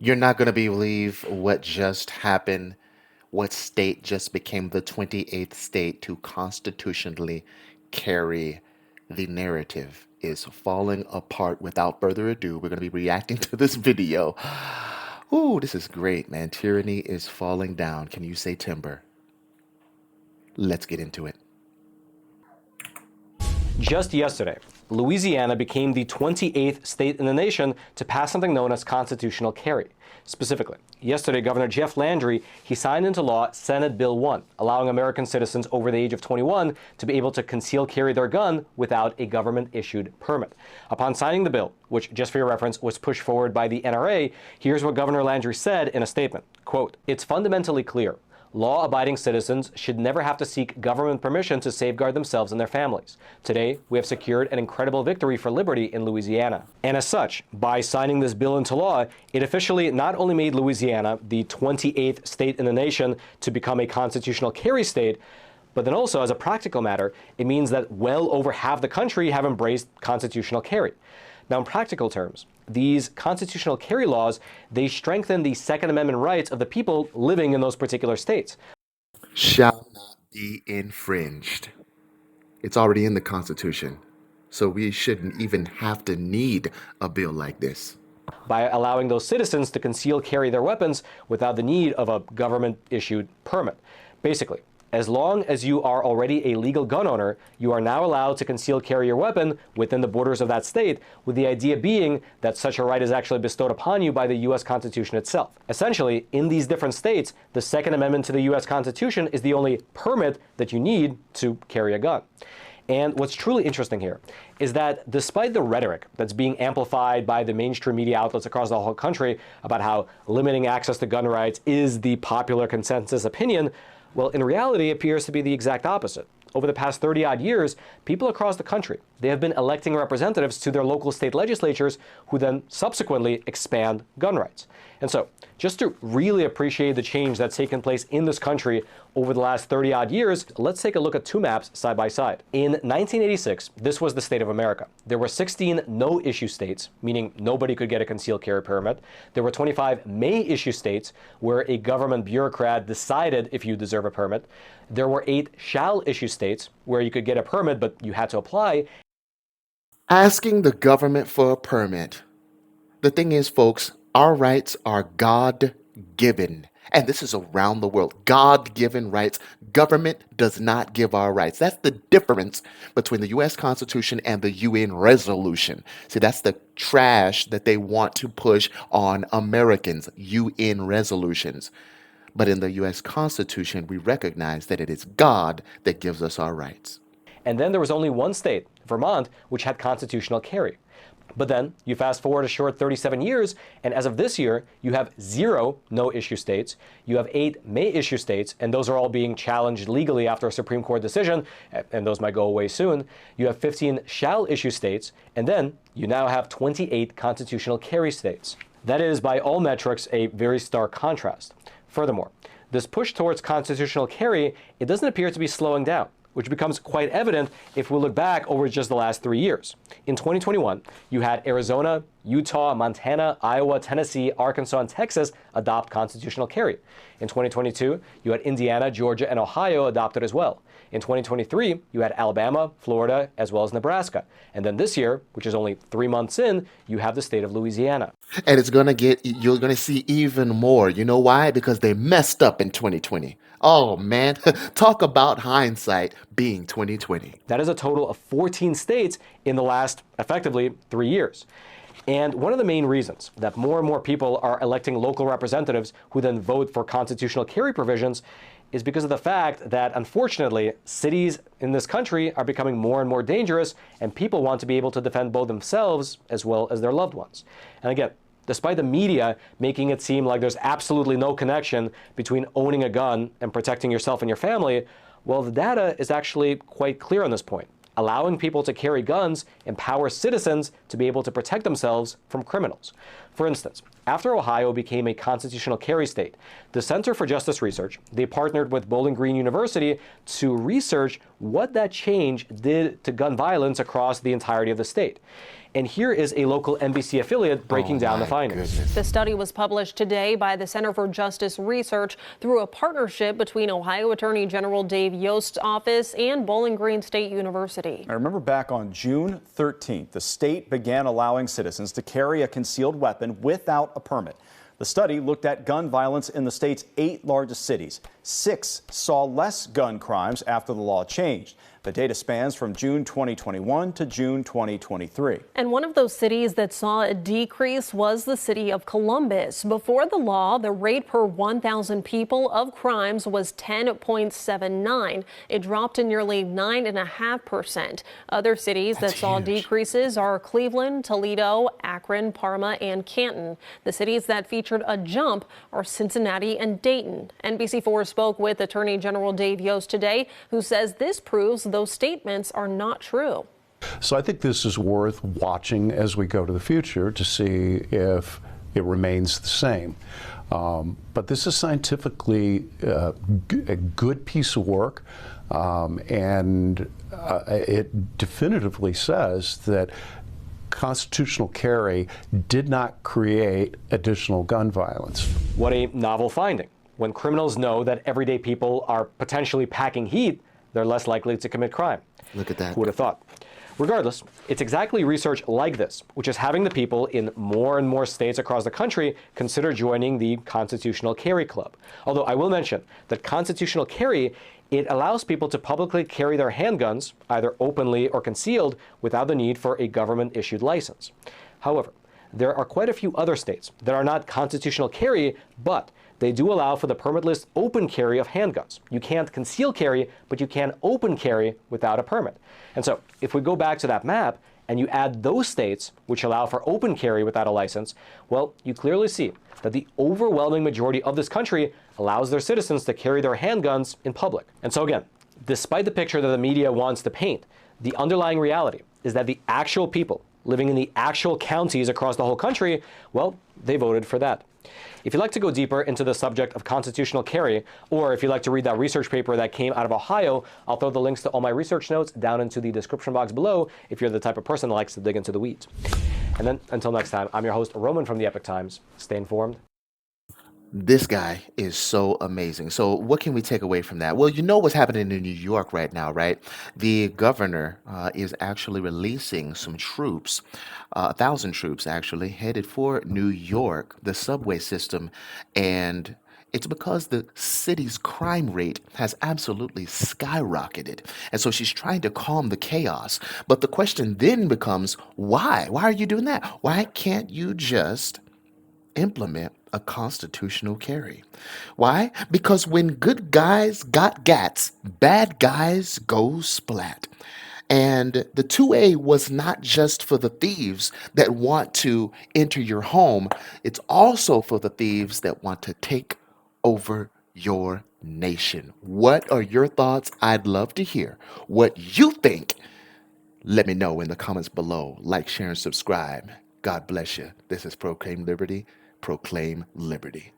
You're not going to believe what just happened. What state just became the 28th state to constitutionally carry the narrative is falling apart. Without further ado, we're going to be reacting to this video. Ooh, this is great, man. Tyranny is falling down. Can you say timber? Let's get into it. Just yesterday, Louisiana became the 28th state in the nation to pass something known as constitutional carry. Specifically, yesterday, Governor Jeff Landry, he signed into law Senate Bill 1, allowing American citizens over the age of 21 to be able to conceal carry their gun without a government-issued permit. Upon signing the bill, which, just for your reference, was pushed forward by the NRA, here's what Governor Landry said in a statement, quote, "It's fundamentally clear. Law-abiding citizens should never have to seek government permission to safeguard themselves and their families. Today, we have secured an incredible victory for liberty in Louisiana." And as such, by signing this bill into law, it officially not only made Louisiana the 28th state in the nation to become a constitutional carry state, but then also, as a practical matter, it means that well over half the country have embraced constitutional carry. Now, in practical terms, these constitutional carry laws, they strengthen the Second Amendment rights of the people living in those particular states. Shall not be infringed. It's already in the Constitution. So we shouldn't even have to need a bill like this. By allowing those citizens to conceal carry their weapons without the need of a government-issued permit. Basically, as long as you are already a legal gun owner, you are now allowed to conceal carry your weapon within the borders of that state, with the idea being that such a right is actually bestowed upon you by the U.S. Constitution itself. Essentially, in these different states, the Second Amendment to the U.S. Constitution is the only permit that you need to carry a gun. And what's truly interesting here is that despite the rhetoric that's being amplified by the mainstream media outlets across the whole country about how limiting access to gun rights is the popular consensus opinion, well, in reality, it appears to be the exact opposite. Over the past 30-odd years, people across the country, they have been electing representatives to their local state legislatures who then subsequently expand gun rights. And so, just to really appreciate the change that's taken place in this country over the last 30-odd years, let's take a look at two maps side by side. In 1986, this was the state of America. There were 16 no-issue states, meaning nobody could get a concealed carry permit. There were 25 may-issue states where a government bureaucrat decided if you deserve a permit. There were 8 shall-issue states where you could get a permit, but you had to apply. Asking the government for a permit. The thing is, folks, our rights are God-given. And this is around the world. God-given rights. Government does not give our rights. That's the difference between the U.S. Constitution and the UN resolution. See, that's the trash that they want to push on Americans, UN resolutions. But in the U.S. Constitution, we recognize that it is God that gives us our rights. And then there was only one state, Vermont, which had constitutional carry. But then you fast forward a short 37 years, and as of this year, you have 0 no-issue states, you have 8 may-issue states, and those are all being challenged legally after a Supreme Court decision, and those might go away soon. You have 15 shall-issue states, and then you now have 28 constitutional carry states. That is, by all metrics, a very stark contrast. Furthermore, this push towards constitutional carry, it doesn't appear to be slowing down, which becomes quite evident if we look back over just the last 3 years. In 2021, you had Arizona, Utah, Montana, Iowa, Tennessee, Arkansas, and Texas adopt constitutional carry. In 2022, you had Indiana, Georgia, and Ohio adopted as well. In 2023, you had Alabama, Florida, as well as Nebraska. And then this year, which is only 3 months in, you have the state of Louisiana. And you're going to see even more. You know why? Because they messed up in 2020. Oh, man. Talk about hindsight being 2020. That is a total of 14 states in the last, effectively, 3 years. And one of the main reasons that more and more people are electing local representatives who then vote for constitutional carry provisions is because of the fact that, unfortunately, cities in this country are becoming more and more dangerous, and people want to be able to defend both themselves as well as their loved ones. And again, despite the media making it seem like there's absolutely no connection between owning a gun and protecting yourself and your family, well, the data is actually quite clear on this point. Allowing people to carry guns empowers citizens to be able to protect themselves from criminals. For instance, after Ohio became a constitutional carry state, the Center for Justice Research, they partnered with Bowling Green University to research what that change did to gun violence across the entirety of the state. And here is a local NBC affiliate breaking down the findings. Goodness. The study was published today by the Center for Justice Research through a partnership between Ohio Attorney General Dave Yost's office and Bowling Green State University. I remember back on June 13th, the state began allowing citizens to carry a concealed weapon without a permit. The study looked at gun violence in the state's 8 largest cities. 6 saw less gun crimes after the law changed. The data spans from June 2021 to June 2023. And one of those cities that saw a decrease was the city of Columbus. Before the law, the rate per 1,000 people of crimes was 10.79. It dropped to nearly 9.5%. Other cities that saw decreases are Cleveland, Toledo, Akron, Parma, and Canton. The cities that featured a jump are Cincinnati and Dayton. NBC4 spoke with Attorney General Dave Yost today, who says this proves those statements are not true. So I think this is worth watching as we go to the future to see if it remains the same. But this is scientifically a good piece of work, and it definitively says that constitutional carry did not create additional gun violence. What a novel finding. When criminals know that everyday people are potentially packing heat, they're less likely to commit crime. Look at that. Who would have thought? Regardless, it's exactly research like this, which is having the people in more and more states across the country consider joining the Constitutional Carry Club. Although I will mention that constitutional carry, it allows people to publicly carry their handguns, either openly or concealed, without the need for a government-issued license. However, there are quite a few other states that are not constitutional carry, but they do allow for the permitless open carry of handguns. You can't conceal carry, but you can open carry without a permit. And so if we go back to that map and you add those states which allow for open carry without a license, well, you clearly see that the overwhelming majority of this country allows their citizens to carry their handguns in public. And so again, despite the picture that the media wants to paint, the underlying reality is that the actual people living in the actual counties across the whole country, well, they voted for that. If you'd like to go deeper into the subject of constitutional carry, or if you'd like to read that research paper that came out of Ohio, I'll throw the links to all my research notes down into the description box below if you're the type of person that likes to dig into the weeds. And then, until next time, I'm your host, Roman from the Epic Times. Stay informed. This guy is so amazing. So what can we take away from that? Well, you know what's happening in New York right now, right? The governor is actually releasing some troops, 1,000 troops actually, headed for New York, the subway system, and it's because the city's crime rate has absolutely skyrocketed. And so she's trying to calm the chaos. But the question then becomes, why? Why are you doing that? Why can't you just implement a constitutional carry? Why? Because when good guys got gats, bad guys go splat. And the 2A was not just for the thieves that want to enter your home, it's also for the thieves that want to take over your nation. What are your thoughts? I'd love to hear what you think. Let me know in the comments below. Like, share, and subscribe. God bless you. This is Proclaim Liberty. Proclaim Liberty.